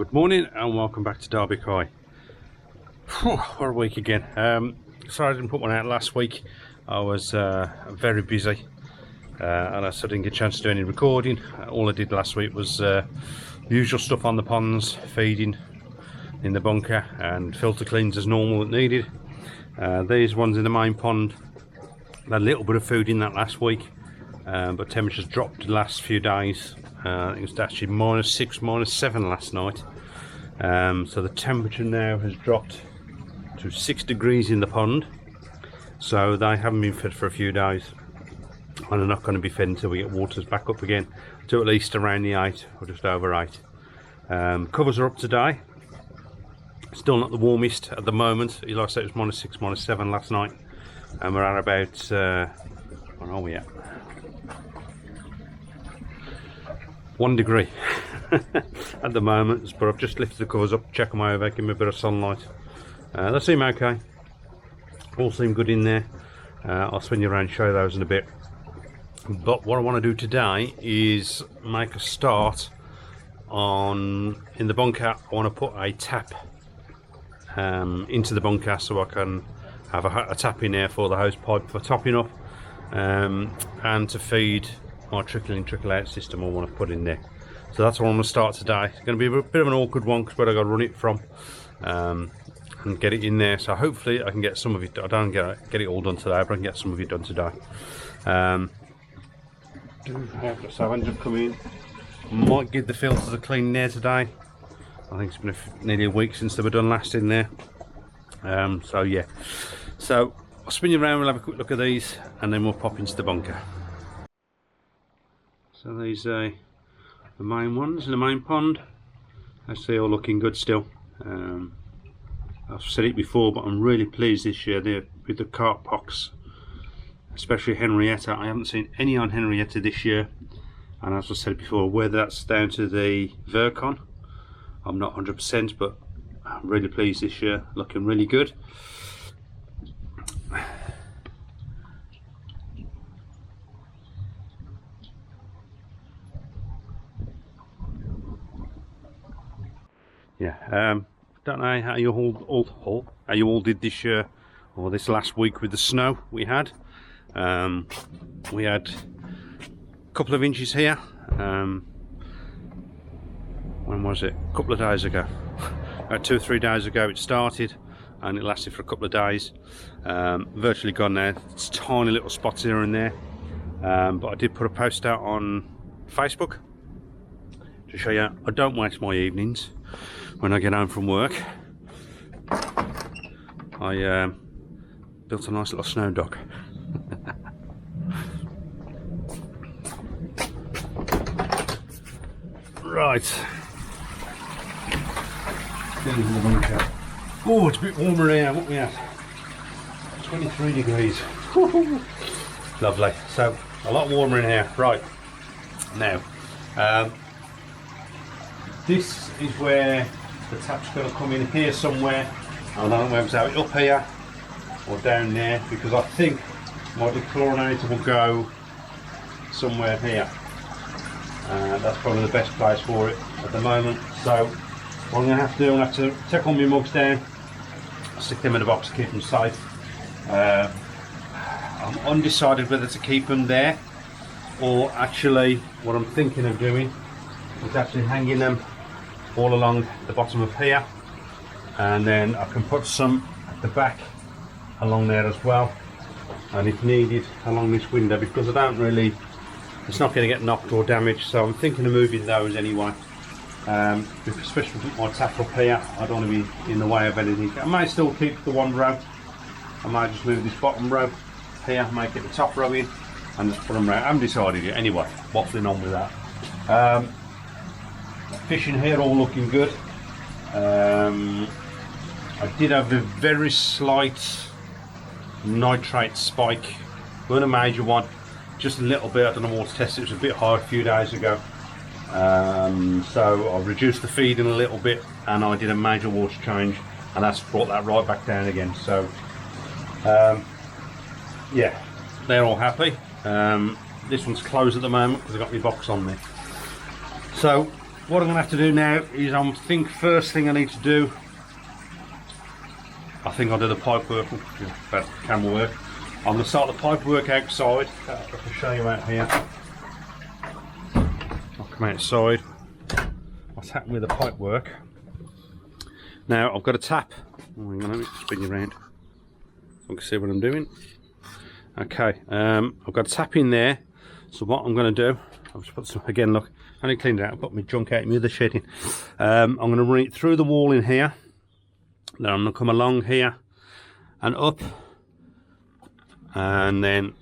Good morning and welcome back to Derby Kai. What a week again. Sorry I didn't put one out last week. I was very busy and I didn't get a chance to do any recording. All I did last week was usual stuff on the ponds, feeding in the bunker and filter cleans as normal that needed. These ones in the main pond had a little bit of food in that last week, but temperatures dropped the last few days. It was actually -6, -7 last night. So the temperature now has dropped to 6 degrees in the pond. So they haven't been fed for a few days, and they're not going to be fed until we get waters back up again to at least around the 8 or just over 8. Covers are up today. Still not the warmest at the moment. Like I said, it was -6, -7 last night, and we're at about what are we at? 1 degree at the moment, but I've just lifted the covers up, check them over, give them a bit of sunlight. They seem okay, all seem good in there. I'll spin you around and show you those in a bit. But what I want to do today is make a start in the bunker. I want to put a tap into the bunker so I can have a tap in there for the hose pipe for topping up, and to feed my trickle in trickle out system I want to put in there. So that's what I'm going to start today. It's going to be a bit of an awkward one because where I got to run it from and get it in there. So hopefully I can get some of it. I don't get it all done today, but I can get some of it done today. So I ended up coming in. Might give the filters a clean there today. I think it's been nearly a week since they were done last in there. So yeah, so I'll spin you around, we'll have a quick look at these and then we'll pop into the bunker. So these are the main ones in the main pond. I see all looking good still. I've said it before, but I'm really pleased this year with the carp pox, especially Henrietta. I haven't seen any on Henrietta this year, and as I said before, whether that's down to the Virkon, I'm not 100%, but I'm really pleased this year, looking really good. Yeah, don't know how you all did this year or this last week with the snow we had. We had a couple of inches here. When was it? A couple of days ago. 2 or 3 days ago it started, and it lasted for a couple of days. Virtually gone now. It's tiny little spots here and there. But I did put a post out on Facebook to show you I don't waste my evenings when I get home from work. I built a nice little snow dock. Right. Oh, it's a bit warmer here. What we at? 23 degrees. Lovely. So a lot warmer in here. Right. Now, this is where the tap's going to come in here somewhere. I don't know whether it's out up here or down there, because I think my dechlorinator will go somewhere here. That's probably the best place for it at the moment. So what I'm going to have to do, I'm going to have to take all my mugs down, stick them in a box to keep them safe. I'm undecided whether to keep them there, or actually what I'm thinking of doing is actually hanging them all along the bottom of here, and then I can put some at the back along there as well, and if needed along this window, because I don't really, it's not going to get knocked or damaged. So I'm thinking of moving those anyway, especially with my tap up here. I don't want to be in the way of anything. I may still keep the one row. I might just move this bottom row here, make it the top row in, and just put them around. I haven't decided yet. Anyway, waffling on with that. Fishing here all looking good. I did have a very slight nitrate spike, not a major one, just a little bit. I don't know what to test. It was a bit high a few days ago, so I reduced the feeding a little bit, and I did a major water change, and that's brought that right back down again. So yeah, they're all happy. This one's closed at the moment because I've got my box on there. So what I'm going to have to do now is first thing I need to do, I think I'll do the pipe work, that's camera work. I'm going to start the pipe work outside. I can show you out here. I'll come outside. What's happened with the pipe work? Now I've got a tap. Oh, hang on, let me spin you around. You can see what I'm doing. Okay, I've got a tap in there. So what I'm going to do, I'll just put some, again look, I only cleaned it out, I put my junk out in the other shed in. I'm going to run it through the wall in here. Then I'm going to come along here and up. And then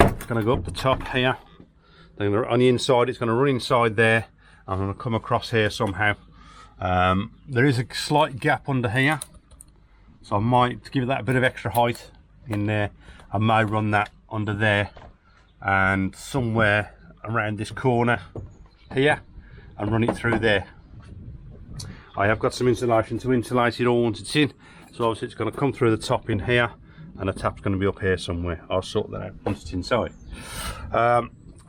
it's going to go up the top here. Then on the inside, it's going to run inside there. I'm going to come across here somehow. There is a slight gap under here. So I might, to give it that a bit of extra height in there, I may run that under there and somewhere around this corner here and run it through there. I have got some insulation to insulate it all once it's in, so obviously it's going to come through the top in here and the tap's going to be up here somewhere. I'll sort that out once it's inside.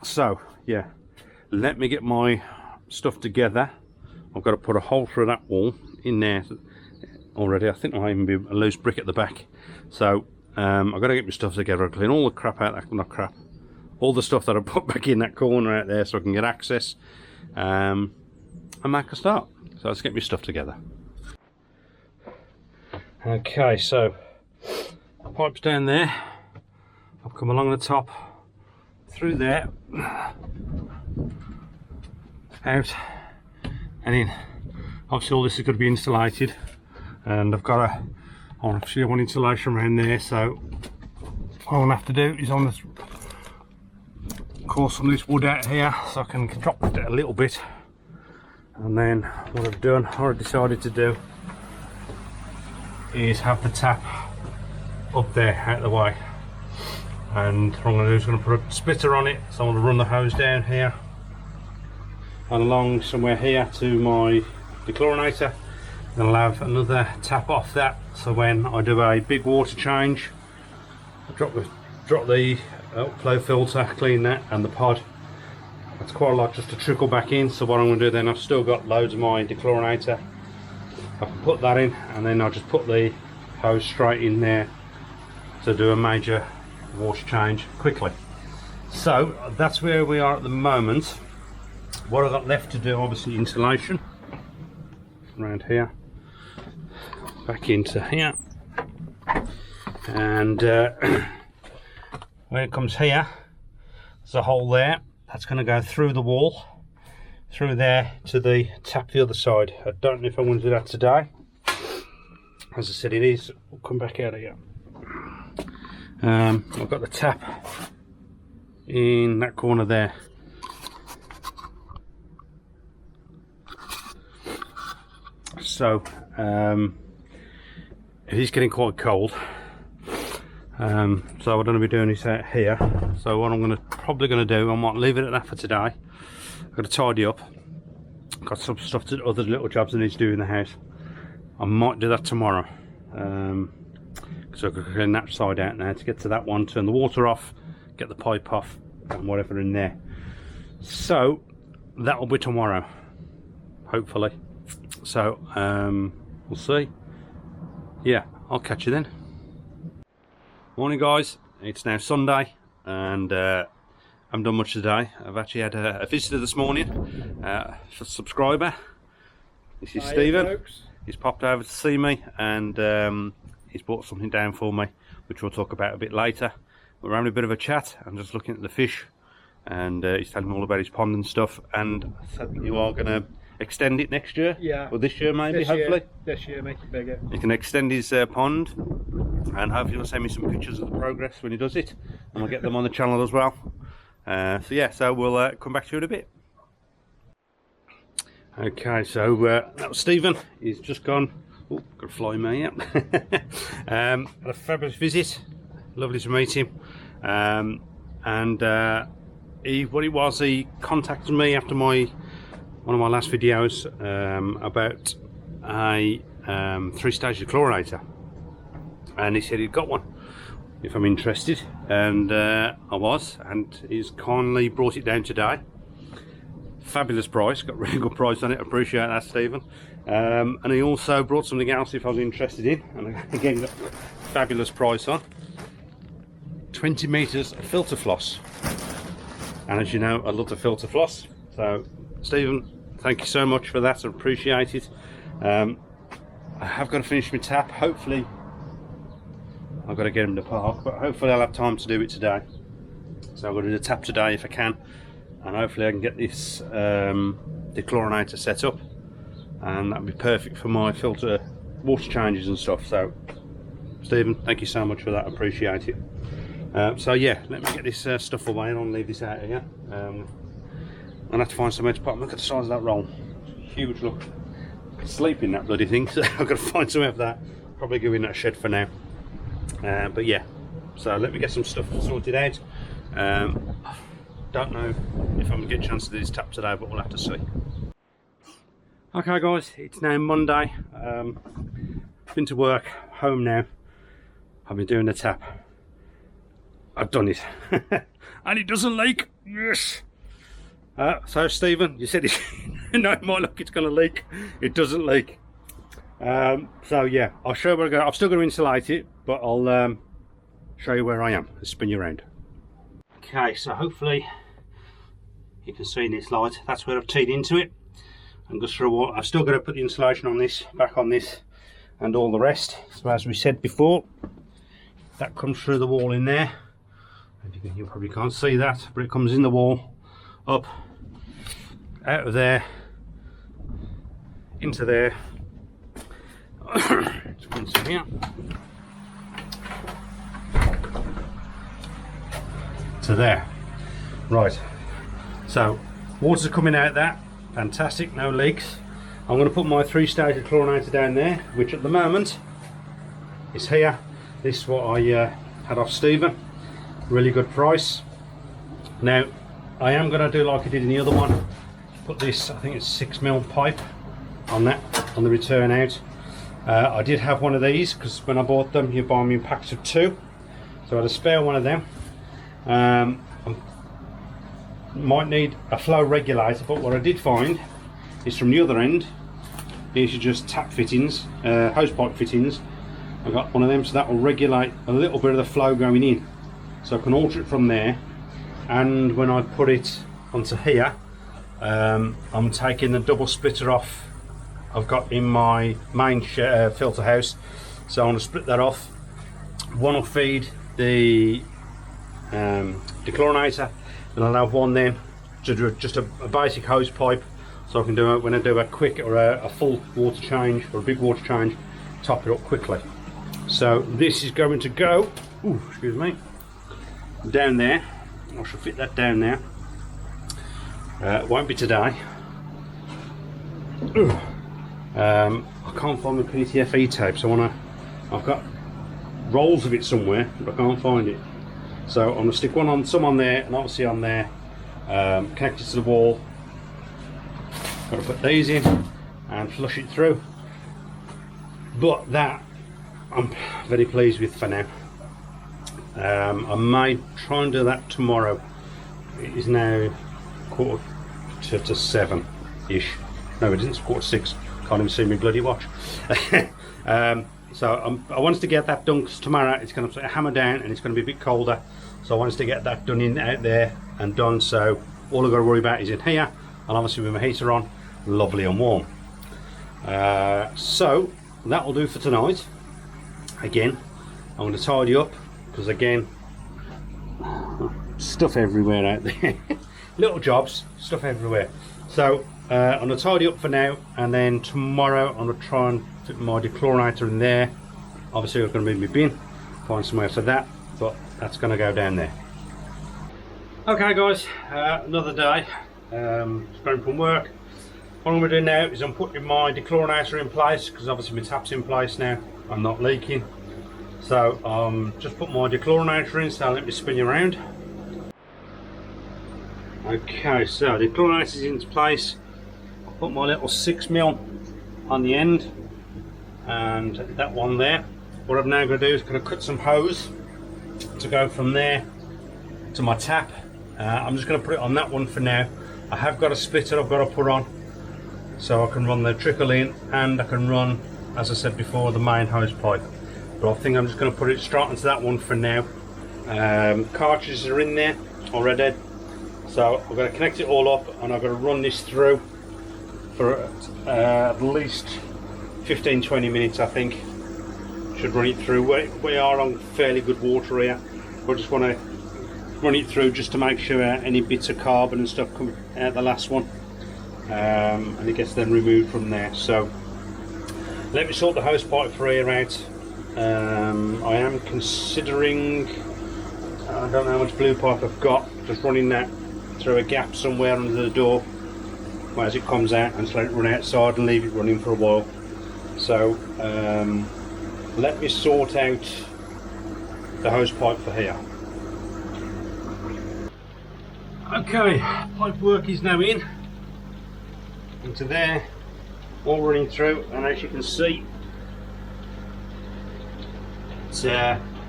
So yeah, let me get my stuff together. I've got to put a hole through that wall in there already. I think there might even be a loose brick at the back, so I've got to get my stuff together and clean all the crap out, not crap, all the stuff that I put back in that corner out there so I can get access and make a start. So let's get my stuff together. Okay, so the pipe's down there. I've come along the top, through there, out and in. Obviously all this is going to be insulated, and I've got a, obviously I want insulation around there, so what I'm going to have to do is I'm going to core some of this wood out here so I can drop it a little bit. And then what I've done, or I've decided to do, is have the tap up there out of the way. And what I'm going to do is going to put a splitter on it, so I'm going to run the hose down here and along somewhere here to my dechlorinator. And I'll have another tap off that, so when I do a big water change, I drop the outflow filter, clean that, and the pod. That's quite a lot just to trickle back in. So what I'm going to do then, I've still got loads of my dechlorinator. I can put that in, and then I'll just put the hose straight in there to do a major wash change quickly. So that's where we are at the moment. What I've got left to do, obviously insulation around here, back into here, and when it comes here, there's a hole there. That's going to go through the wall, through there to the tap the other side. I don't know if I want to do that today. As I said, it is. We'll come back out of here. I've got the tap in that corner there. So it is getting quite cold. So what I'm going to be doing is out here. So what I'm probably going to do, I might leave it at that for today. I've got to tidy up. Got some stuff to other little jobs I need to do in the house. I might do that tomorrow. So I can clean that side out now to get to that one, turn the water off, get the pipe off and whatever in there. So that will be tomorrow, hopefully. So we'll see. Yeah, I'll catch you then. Morning guys, it's now Sunday and I haven't done much today. I've actually had a visitor this morning, a subscriber. This is Stephen. He's popped over to see me and he's brought something down for me, which we'll talk about a bit later. We're having a bit of a chat. I'm just looking at the fish and he's telling me all about his pond and stuff, and I said you are going to extend it next year? Yeah. Or this year maybe, hopefully? This year, make it bigger. You can extend his pond, and hopefully he'll send me some pictures of the progress when he does it, and I'll get them on the channel as well. So yeah, so we'll come back to you in a bit. Okay, so that was Stephen. He's just gone. Oh, got a fly me out. Had a fabulous visit. Lovely to meet him. And what it was, he contacted me after one of my last videos about a 3-stage dechlorinator, and he said he'd got one if I'm interested, and I was, and he's kindly brought it down today. Fabulous price, got really good price on it, appreciate that, Stephen. And he also brought something else if I was interested in, and again got fabulous price on. 20 meters of filter floss, and as you know, I love the filter floss. So Stephen, thank you so much for that, I appreciate it. I have got to finish my tap. Hopefully I've got to get him to park, but hopefully I'll have time to do it today. So I'm going to do the tap today if I can, and hopefully I can get this dechlorinator set up, and that'll be perfect for my filter water changes and stuff. So Stephen, thank you so much for that, I appreciate it. So yeah, let me get this stuff away and I'll leave this out here. I'll have to find somewhere to put them. Look at the size of that roll, huge. Look, I could sleep in that bloody thing, so I've got to find somewhere for that. Probably go in that shed for now. But yeah, so let me get some stuff sorted out. Don't know if I'm going to get a chance to do this tap today, but we'll have to see. Okay guys, it's now Monday. Been to work, home now. I've been doing the tap. I've done it. And it doesn't leak. Yes. So Stephen, you said it. No, it might look it's going to leak. It doesn't leak. So yeah, I'll show you where I go. I'm still going to insulate it, but I'll show you where I am. I'll spin you around. Okay, so hopefully you can see in this light. That's where I've teed into it. And just for a while, I've still got to put the insulation on this, back on this, and all the rest. So as we said before, that comes through the wall in there. You probably can't see that, but it comes in the wall, up, out of there, into there, into here, to there. Right, so water's coming out that, fantastic, no leaks. I'm going to put my 3-stage dechlorinator down there, which at the moment is here. This is what I had off Stephen. Really good price. Now I am going to do like I did in the other one, put this, I think it's 6mm pipe on that, on the return out. I did have one of these because when I bought them you buy them in packs of 2, so I had a spare one of them. I might need a flow regulator, but what I did find is from the other end, these are just tap fittings, hose pipe fittings. I got one of them, so that will regulate a little bit of the flow going in. So I can alter it from there, and when I put it onto here, I'm taking the double splitter off I've got in my main filter house. So I'm going to split that off. One will feed the dechlorinator, and I'll have one then to do just a basic hose pipe, so I can do it when I do a quick or a full water change or a big water change, top it up quickly. So this is going to go, ooh, excuse me, down there. I shall fit that down there. It won't be today. I can't find my PTFE tape, so I've got rolls of it somewhere, but I can't find it. So I'm going to stick one on, some on there, and obviously on there, connected to the wall. Got to put these in and flush it through. But that I'm very pleased with for now. I may try and do that tomorrow. It is now 6:45-ish. No, it isn't, it's 6:45. Can't even see me bloody watch. So I want us to get that done, because tomorrow it's going to hammer down and it's going to be a bit colder. So I want us to get that done out there and done. So all I've got to worry about is in here, and obviously with my heater on, lovely and warm. So that will do for tonight. Again, I'm going to tidy up, because again, stuff everywhere out there. Little jobs, stuff everywhere. So I'm going to tidy up for now, and then tomorrow I'm going to try and fit my dechlorinator in there. Obviously I'm going to move my bin, find somewhere for that, but that's going to go down there. Okay guys, another day, going from work. What I'm going to do now is I'm putting my dechlorinator in place, because obviously my tap's in place now, I'm not leaking. So just put my dechlorinator in, so let me spin you around. Okay, so the dechlorinator is in place. I'll put my little 6mm on the end, and that one there. What I'm now going to do is going to cut some hose to go from there to my tap, I'm just going to put it on that one for now. I have got a splitter I've got to put on, so I can run the trickle in, and I can run, as I said before, the main hose pipe. But I think I'm just going to put it straight onto that one for now. Cartridges are in there already, so I'm going to connect it all up, and I'm going to run this through for at least 15-20 minutes. I think should run it through. We are on fairly good water here. I just want to run it through just to make sure any bits of carbon and stuff come out the last one, and it gets then removed from there. So let me sort the hose pipe for here out. I am considering, I don't know how much blue pipe I've got, just running that through a gap somewhere under the door as it comes out, and just let it run outside and leave it running for a while. So let me sort out the hose pipe for here. Okay, pipe work is now into there, all running through, and as you can see, it's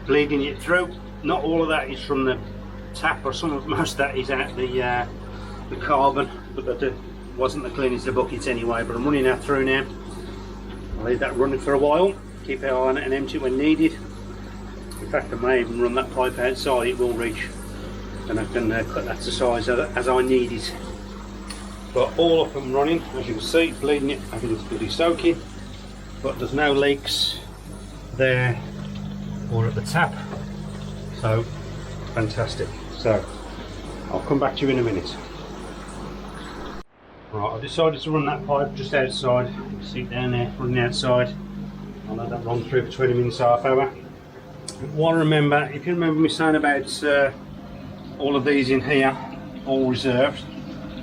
bleeding it through. Not all of that is from the tap, or most of that is out the carbon, but that wasn't the cleanest of buckets anyway. But I'm running that through now. I'll leave that running for a while, keep it on and empty when needed. In fact, I may even run that pipe outside, it will reach, and I can cut that to size as I need it. But all up and running, as you can see, bleeding it, I think it's pretty soaking, but there's no leaks there or at the tap, so fantastic. So I'll come back to you in a minute. Right, I've decided to run that pipe just outside. You can see it down there running outside. I'll let that run through for 20 minutes, half hour. What I remember, if you remember me saying about all of these in here, all reserved.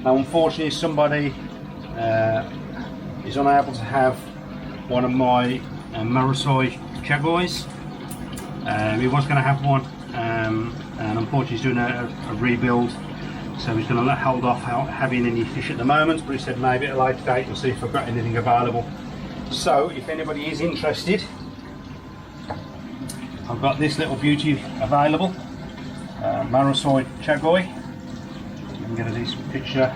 Now unfortunately somebody is unable to have one of my Marasoi Chagois. He was going to have one, and unfortunately he's doing a rebuild, so he's going to hold off having any fish at the moment, but he said maybe at a later date we'll see if I've got anything available. So if anybody is interested, I've got this little beauty available, Marasoi Chagoi. You can get a decent picture.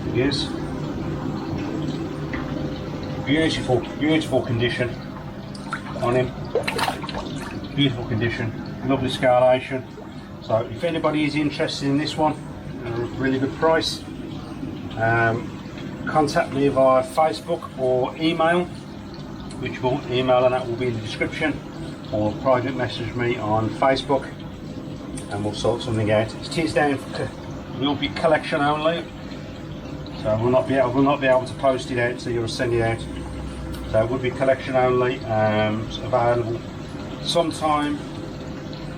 There he is. Beautiful, beautiful condition on him. Beautiful condition, lovely scalation. So if anybody is interested in this one, at a really good price, contact me via Facebook or email, which email and that will be in the description, or private message me on Facebook, and we'll sort something out. It is down for, will be collection only, so we'll not be able to post it out, so you'll send it out. So it would be collection only, available sometime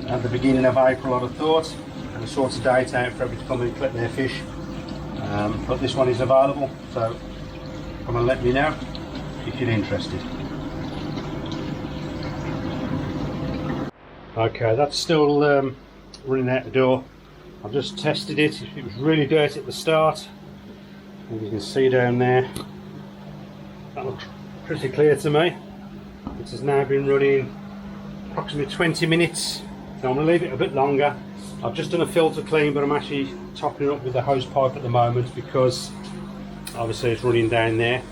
at the beginning of April, I'd have thought, and a sort of date out for everybody to come and collect their fish. But this one is available, so come and let me know if you're interested. Okay, that's still running out the door. I've just tested it. It was really dirty at the start, and you can see down there, that looks pretty clear to me. It has now been running approximately 20 minutes. Now I'm going to leave it a bit longer. I've just done a filter clean, but I'm actually topping it up with the hose pipe at the moment because obviously it's running down there,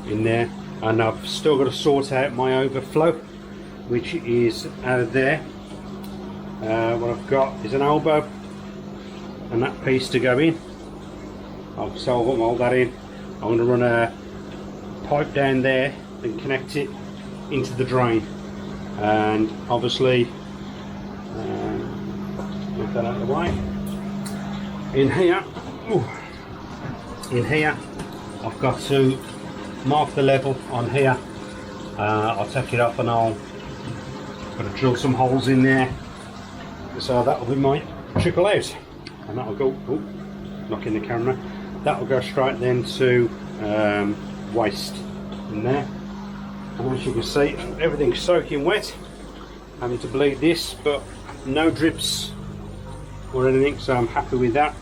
in there, and I've still got to sort out my overflow, which is out of there. What I've got is an elbow and that piece to go in. I'll solve up all that in. I'm going to run a pipe down there and connect it into the drain, and obviously move that out of the way. In here I've got to mark the level on here. I'll take it off and I'll drill some holes in there, so that will be my trickle out, and that will go, knocking the camera, that will go straight then to waste in there. And as you can see, everything's soaking wet. Having to bleed this, but no drips or anything, so I'm happy with that.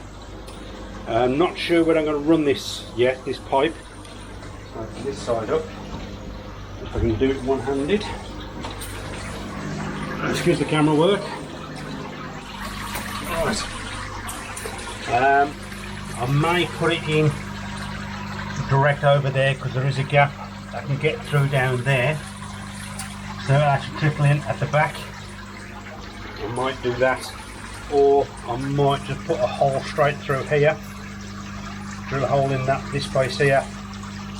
I'm not sure where I'm going to run this yet, this pipe. So open this side up, if I can do it one-handed. Excuse the camera work. Right. I may put it in direct over there because there is a gap I can get through down there. So it'll actually trickle in at the back. I might do that, or I might just put a hole straight through here. Drill a hole in this place here,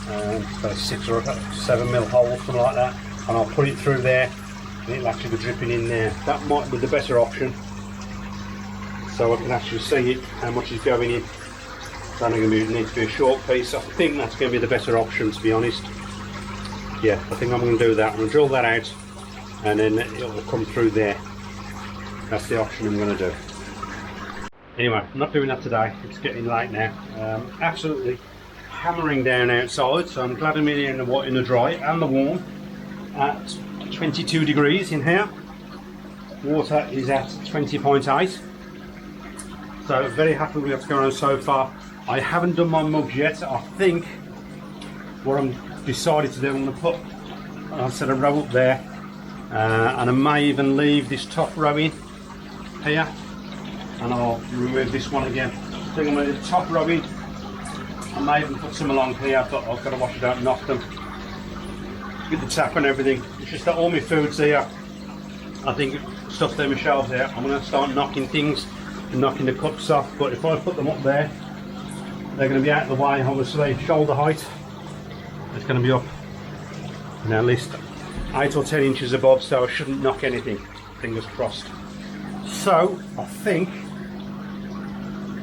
about a 6 or 7 mil hole, something like that, and I'll put it through there, and it'll actually be dripping in there. That might be the better option, so I can actually see it, how much is going in. It's only going to need to be a short piece. I think that's going to be the better option, to be honest. Yeah, I think I'm going to do that. I'm going to drill that out, and then it'll come through there. That's the option I'm going to do. Anyway, I'm not doing that today. It's getting late now. Absolutely hammering down outside, so I'm glad I'm in here in the dry and the warm at 22 degrees in here. Water is at 20.8. So very happy with what's going on so far. I haven't done my mugs yet. I think what I'm decided to do, I'm going to put a set of row up there, and I may even leave this top row in here, and I'll remove this one again. I think I'm going to do the top row in. I may even put some along here, but I've got to watch it out and knock them. Get the tap and everything. It's just that all my food's here. I think stuff there, my shelves there. I'm going to start knocking things and knocking the cups off, but if I put them up there, they're going to be out of the way, obviously. Shoulder height, it's going to be up, you know, at least 8 or 10 inches above, so I shouldn't knock anything, fingers crossed. So I think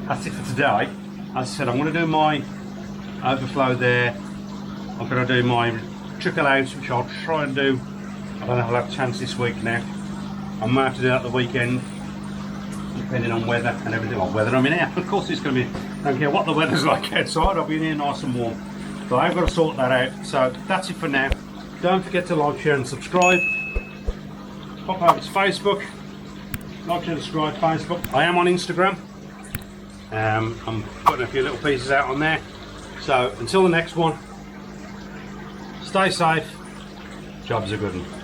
that's it for today. As I said, I'm going to do my overflow there. I'm going to do my trickle out, which I'll try and do. I don't know if I'll have a chance this week now. I might have to do that the weekend, depending on weather and everything. Well, weather I'm in here, of course it's going to be, I don't care what the weather's like outside, I'll be in here nice and warm. So I've got to sort that out. So that's it for now. Don't forget to like, share and subscribe. Pop over to Facebook. Like, share, subscribe, Facebook. I am on Instagram. I'm putting a few little pieces out on there. So until the next one, stay safe. Job's a good one.